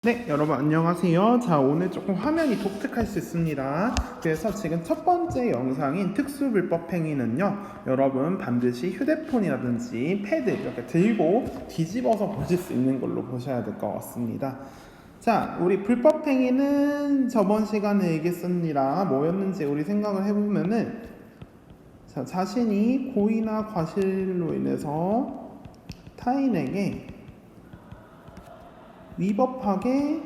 네, 여러분 안녕하세요. 자, 오늘 조금 화면이 독특할 수 있습니다. 그래서 지금 첫 번째 영상인 특수불법행위는요, 여러분 반드시 휴대폰이라든지 패드 이렇게 들고 뒤집어서 보실 수 있는 걸로 보셔야 될 것 같습니다. 자, 우리 불법행위는 저번 시간에 얘기했습니다. 뭐였는지 우리 생각을 해보면은, 자, 자신이 고의나 과실로 인해서 타인에게 위법하게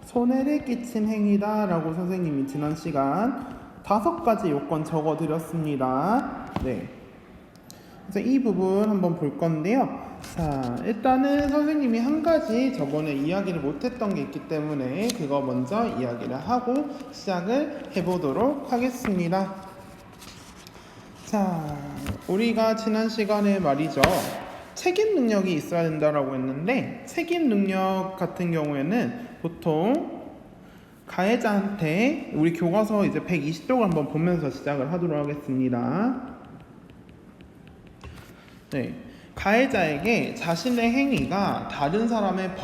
손해를 끼친 행위다 라고 선생님이 지난 시간 5가지 요건 적어 드렸습니다. 네. 그래서 이 부분 한번 볼 건데요. 자, 일단은 선생님이 한 가지 저번에 이야기를 못했던 게 있기 때문에 그거 먼저 이야기를 하고 시작을 해보도록 하겠습니다. 자, 우리가 지난 시간에 말이죠, 책임 능력이 있어야 된다라고 했는데, 책임 능력 같은 경우에는 보통 가해자한테, 우리 교과서 이제 120쪽을 한번 보면서 시작을 하도록 하겠습니다. 네, 가해자에게 자신의 행위가 다른 사람의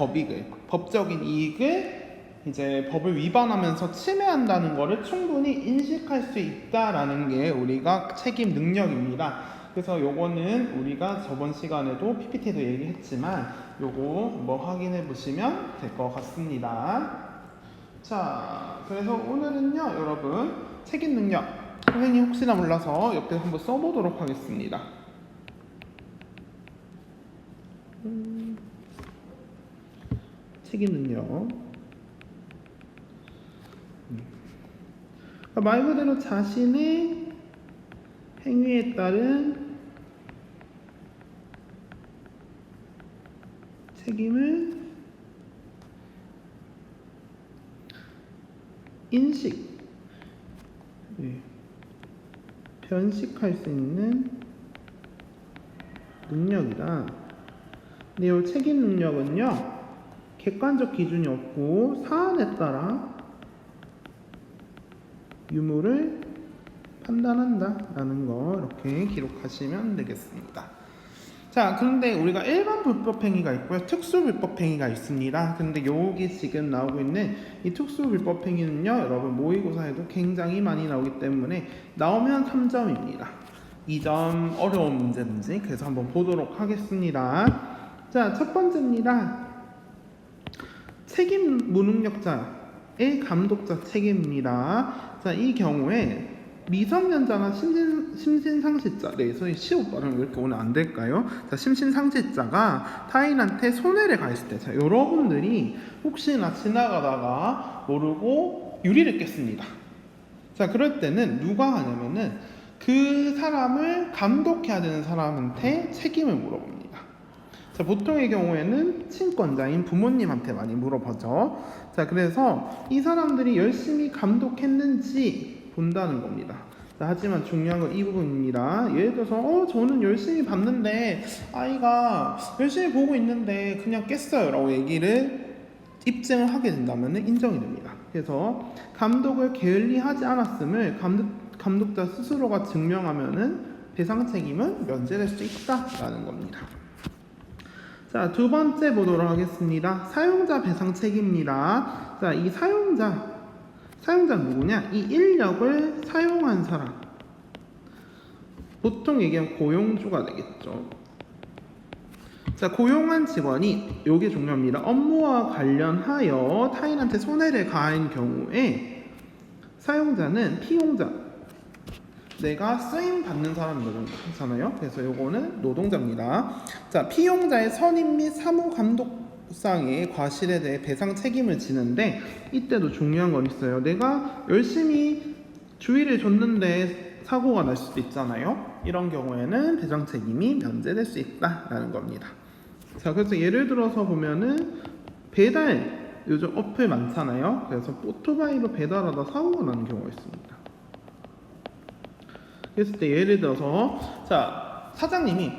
법적인 이익을 이제 법을 위반하면서 침해한다는 것을 충분히 인식할 수 있다라는 게 우리가 책임 능력입니다. 그래서 요거는 우리가 저번 시간에도 PPT에도 얘기했지만 요거 뭐 확인해 보시면 될 것 같습니다. 자, 그래서 오늘은요, 여러분 책임 능력, 선생님 혹시나 몰라서 옆에 한번 써보도록 하겠습니다. 책임 능력. 말 그대로 자신의 행위에 따른 책임을 인식, 변식할 수 있는 능력이다. 근데 이 책임 능력은요, 객관적 기준이 없고 사안에 따라 유무를 판단한다 라는 거 이렇게 기록하시면 되겠습니다. 자, 그런데 우리가 일반 불법행위가 있고요, 특수불법행위가 있습니다. 근데 여기 지금 나오고 있는 이 특수불법행위는요, 여러분 모의고사에도 굉장히 많이 나오기 때문에 나오면 3점입니다. 2점 어려운 문제든지. 그래서 한번 보도록 하겠습니다. 자, 첫 번째입니다. 책임 무능력자의 감독자 책임입니다. 자, 이 경우에 미성년자나 심신상실자, 네, 소위 시옷 발음 왜 이렇게 오늘 안 될까요? 자, 심신상실자가 타인한테 손해를 가했을 때, 자, 여러분들이 혹시나 지나가다가 모르고 유리를 깼습니다. 자, 그럴 때는 누가 하냐면은 그 사람을 감독해야 되는 사람한테 책임을 물어봅니다. 자, 보통의 경우에는 친권자인 부모님한테 많이 물어보죠. 자, 그래서 이 사람들이 열심히 감독했는지 본다는 겁니다. 자, 하지만 중요한 건 이 부분입니다. 예를 들어서 저는 열심히 봤는데 아이가 열심히 보고 있는데 그냥 깼어요 라고 얘기를 입증을 하게 된다면 인정이 됩니다. 그래서 감독을 게을리하지 않았음을 감독자 스스로가 증명하면 배상 책임은 면제될 수 있다라는 겁니다. 자, 두 번째 보도록 하겠습니다. 사용자 배상 책임입니다. 자, 이 사용자 누구냐? 이 인력을 사용한 사람. 보통 얘기하면 고용주가 되겠죠. 자, 고용한 직원이, 요게 중요합니다. 업무와 관련하여 타인한테 손해를 가한 경우에 사용자는 피용자, 내가 쓰임 받는 사람이잖아요. 그래서 요거는 노동자입니다. 자, 피용자의 선임 및 사무 감독상의 과실에 대해 배상 책임을 지는데, 이때도 중요한 건 있어요. 내가 열심히 주의를 줬는데 사고가 날 수도 있잖아요. 이런 경우에는 배상 책임이 면제될 수 있다라는 겁니다. 자, 그래서 예를 들어서 보면은 배달, 요즘 어플 많잖아요. 그래서 오토바이로 배달하다 사고가 나는 경우가 있습니다. 그랬을 때 예를 들어서, 자, 사장님이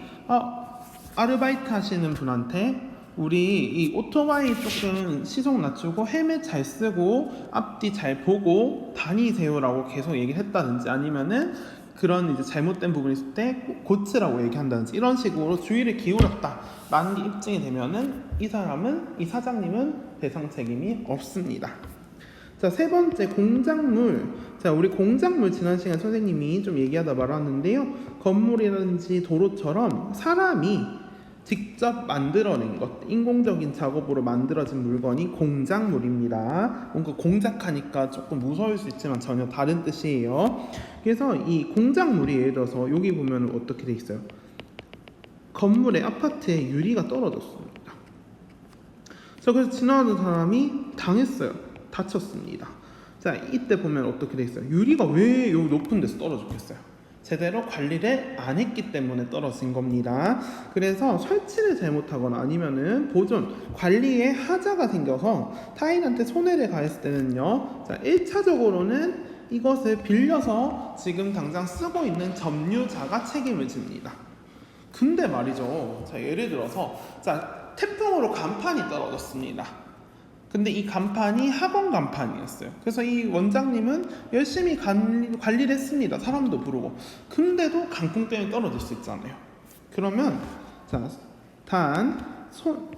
아르바이트 하시는 분한테 우리 이 오토바이 조금 시속 낮추고 헬멧 잘 쓰고 앞뒤 잘 보고 다니세요라고 계속 얘기를 했다든지, 아니면은 그런 이제 잘못된 부분이 있을 때 고치라고 얘기한다든지 이런 식으로 주의를 기울였다라는 게 입증이 되면은 이 사장님은 배상 책임이 없습니다. 자, 세 번째 공작물. 자, 우리 공작물 지난 시간 선생님이 좀 얘기하다 말았는데요. 건물이라든지 도로처럼 사람이 직접 만들어낸 것, 인공적인 작업으로 만들어진 물건이 공작물입니다. 뭔가 공작하니까 조금 무서울 수 있지만 전혀 다른 뜻이에요. 그래서 이 공작물이 예를 들어서 여기 보면 어떻게 돼 있어요? 건물의 아파트에 유리가 떨어졌습니다. 자, 그래서 지나가는 사람이 당했어요. 다쳤습니다. 자, 이때 보면 어떻게 돼 있어요? 유리가 왜 요 높은 데서 떨어졌겠어요? 제대로 관리를 안 했기 때문에 떨어진 겁니다. 그래서 설치를 잘못하거나 아니면은 보존, 관리에 하자가 생겨서 타인한테 손해를 가했을 때는요. 자, 1차적으로는 이것을 빌려서 지금 당장 쓰고 있는 점유자가 책임을 집니다. 근데 말이죠. 자, 예를 들어서 자, 태풍으로 간판이 떨어졌습니다. 근데 이 간판이 학원 간판이었어요. 그래서 이 원장님은 열심히 관리를 했습니다. 사람도 부르고. 근데도 강풍 때문에 떨어질 수 있잖아요. 그러면 자,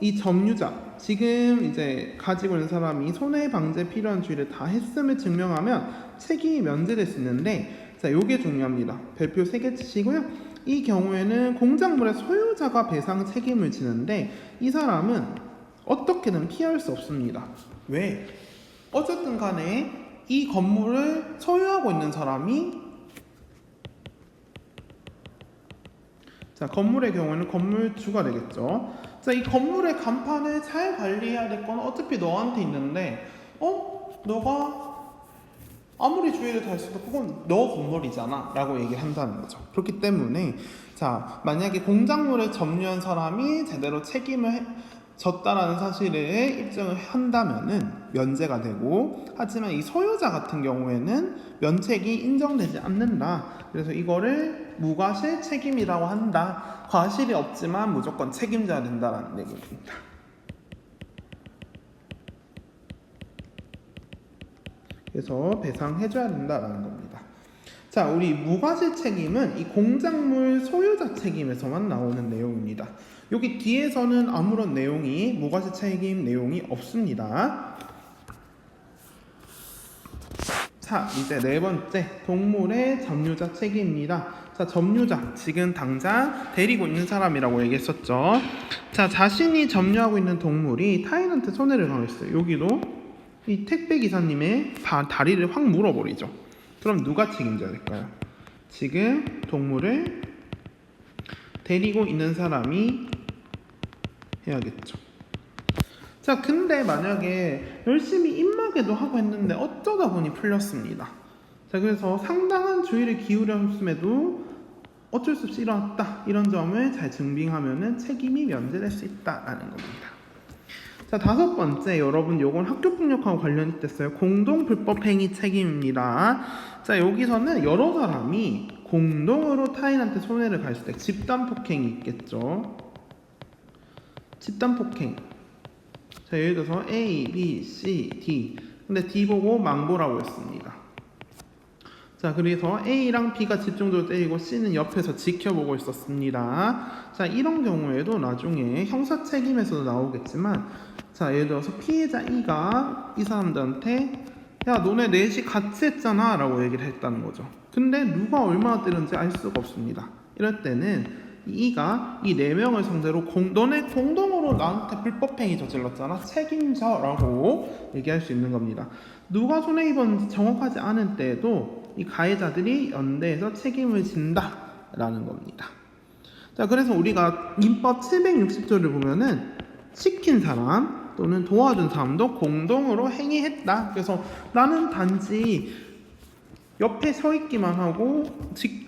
이 점유자, 지금 이제 가지고 있는 사람이 손해 방제 필요한 주의를 다 했음을 증명하면 책임이 면제될 수 있는데, 자, 요게 중요합니다. 별표 3개 치시고요. 이 경우에는 공작물의 소유자가 배상 책임을 지는데 이 사람은 어떻게든 피할 수 없습니다. 왜? 어쨌든 간에 이 건물을 소유하고 있는 사람이, 자, 건물의 경우에는 건물주가 되겠죠. 자, 이 건물의 간판을 잘 관리해야 될 건 어차피 너한테 있는데 너가 아무리 주의를 다했어도 그건 너 건물이잖아 라고 얘기를 한다는 거죠. 그렇기 때문에 자, 만약에 공작물을 점유한 사람이 제대로 책임을 졌다라는 사실을 입증을 한다면은 면제가 되고, 하지만 이 소유자 같은 경우에는 면책이 인정되지 않는다. 그래서 이거를 무과실 책임이라고 한다. 과실이 없지만 무조건 책임져야 된다라는 얘기입니다. 그래서 배상해줘야 된다라는 겁니다. 자, 우리 무과실 책임은 이 공작물 소유자 책임에서만 나오는 내용입니다. 여기 뒤에서는 아무런 내용이, 무과실 책임 내용이 없습니다. 자, 이제 네 번째, 동물의 점유자 책임입니다. 자, 점유자, 지금 당장 데리고 있는 사람이라고 얘기했었죠. 자, 자신이 점유하고 있는 동물이 타인한테 손해를 당했어요. 여기도 이 택배 기사님의 다리를 확 물어버리죠. 그럼 누가 책임져야 될까요? 지금 동물을 데리고 있는 사람이 해야겠죠. 자, 근데 만약에 열심히 입마개도 하고 했는데 어쩌다 보니 풀렸습니다. 자, 그래서 상당한 주의를 기울였음에도 어쩔 수 없이 일어났다. 이런 점을 잘 증빙하면은 책임이 면제될 수 있다라는 겁니다. 자, 다섯 번째, 여러분 요건 학교폭력하고 관련됐어요. 공동불법행위 책임입니다. 자, 여기서는 여러 사람이 공동으로 타인한테 손해를 가했을 때 집단폭행이 있겠죠. 집단폭행. 자, 예를 들어서 A, B, C, D. 근데 D 보고 망보라고 했습니다. 자, 그래서 A랑 B가 집중적으로 때리고 C는 옆에서 지켜보고 있었습니다. 자, 이런 경우에도 나중에 형사 책임에서도 나오겠지만, 자, 예를 들어서 피해자 E가 이 사람들한테 야, 너네 넷이 같이 했잖아 라고 얘기를 했다는 거죠. 근데 누가 얼마나 때렸는지 알 수가 없습니다. 이럴 때는 E가 이 4명을 상대로 너네 공동으로 나한테 불법행위 저질렀잖아, 책임져 라고 얘기할 수 있는 겁니다. 누가 손해 입었는지 정확하지 않은 때에도 이 가해자들이 연대해서 책임을 진다 라는 겁니다. 자, 그래서 우리가 민법 760조를 보면은 시킨 사람 또는 도와준 사람도 공동으로 행위했다. 그래서 나는 단지 옆에 서 있기만 하고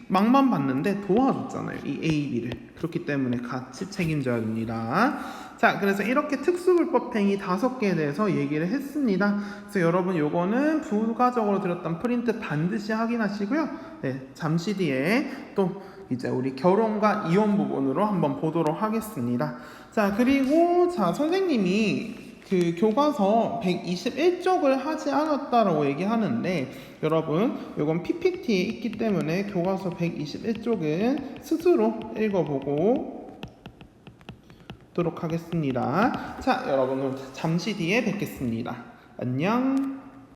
막만 봤는데 도와줬잖아요, 이 A, B를. 그렇기 때문에 같이 책임져야 됩니다. 자, 그래서 이렇게 특수불법행위 5개에 대해서 얘기를 했습니다. 그래서 여러분 요거는 부가적으로 드렸던 프린트 반드시 확인하시고요. 네, 잠시 뒤에 또 이제 우리 결혼과 이혼 부분으로 한번 보도록 하겠습니다. 자, 그리고 자, 선생님이 그 교과서 121쪽을 하지 않았다라고 얘기하는데 여러분 이건 PPT에 있기 때문에 교과서 121쪽은 스스로 읽어보고 도록 하겠습니다. 자, 여러분 잠시 뒤에 뵙겠습니다. 안녕.